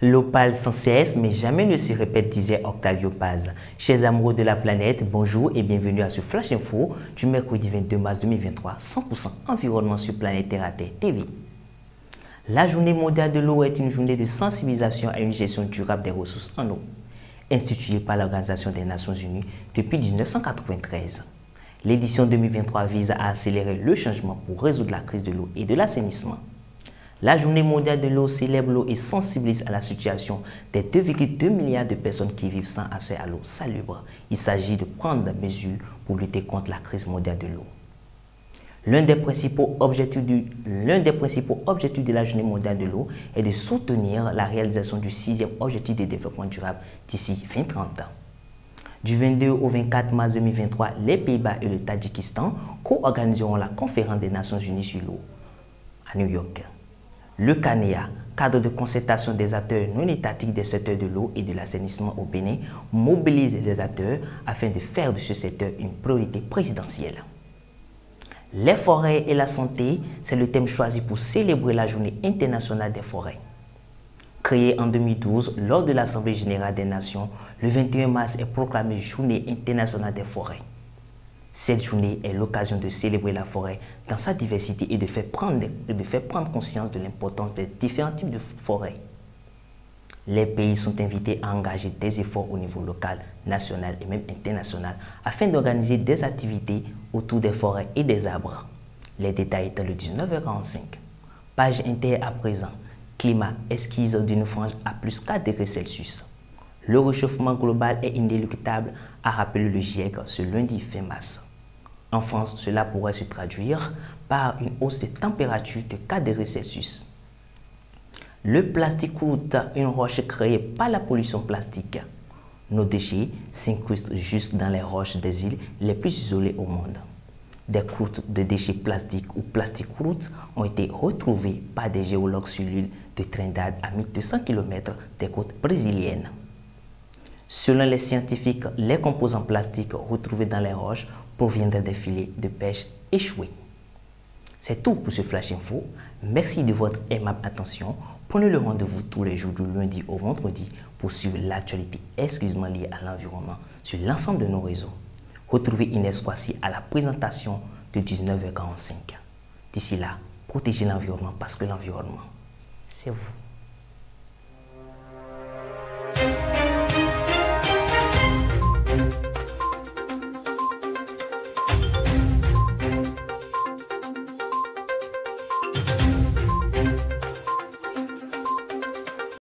L'eau parle sans cesse, mais jamais ne se répète, disait Octavio Paz. Chers amoureux de la planète, bonjour et bienvenue à ce Flash Info du mercredi 22 mars 2023, 100% environnement sur Planète Terre à Terre TV. La journée mondiale de l'eau est une journée de sensibilisation à une gestion durable des ressources en eau, instituée par l'Organisation des Nations Unies depuis 1993. L'édition 2023 vise à accélérer le changement pour résoudre la crise de l'eau et de l'assainissement. La journée mondiale de l'eau célèbre l'eau et sensibilise à la situation des 2,2 milliards de personnes qui vivent sans accès à l'eau salubre. Il s'agit de prendre des mesures pour lutter contre la crise mondiale de l'eau. L'un des principaux objectifs de la journée mondiale de l'eau est de soutenir la réalisation du 6e objectif de développement durable d'ici 2030. Du 22 au 24 mars 2023, les Pays-Bas et le Tadjikistan co-organiseront la conférence des Nations Unies sur l'eau à New York. Le CANEA, cadre de concertation des acteurs non étatiques des secteurs de l'eau et de l'assainissement au Bénin, mobilise les acteurs afin de faire de ce secteur une priorité présidentielle. Les forêts et la santé, c'est le thème choisi pour célébrer la Journée internationale des forêts. Créée en 2012 lors de l'Assemblée générale des Nations, le 21 mars est proclamée Journée internationale des forêts. Cette journée est l'occasion de célébrer la forêt dans sa diversité et de faire prendre conscience de l'importance des différents types de forêts. Les pays sont invités à engager des efforts au niveau local, national et même international afin d'organiser des activités autour des forêts et des arbres. Les détails dans le 19h45. Page inter à présent. Climat, esquisse d'une frange à plus 4 degrés Celsius. Le réchauffement global est inéluctable, a rappelé le GIEC ce lundi 20 mars. En France, cela pourrait se traduire par une hausse de température de 4 degrés Celsius. Le plastique croûte, une roche créée par la pollution plastique. Nos déchets s'incrustent juste dans les roches des îles les plus isolées au monde. Des croûtes de déchets plastiques ou plastique croûte ont été retrouvées par des géologues sur l'île de Trinidad à 1200 km des côtes brésiliennes. Selon les scientifiques, les composants plastiques retrouvés dans les roches proviendraient des filets de pêche échoués. C'est tout pour ce Flash Info. Merci de votre aimable attention. Prenez le rendez-vous tous les jours du lundi au vendredi pour suivre l'actualité exclusivement liée à l'environnement sur l'ensemble de nos réseaux. Retrouvez Inès Kwasi à la présentation de 19h45. D'ici là, protégez l'environnement parce que l'environnement, c'est vous.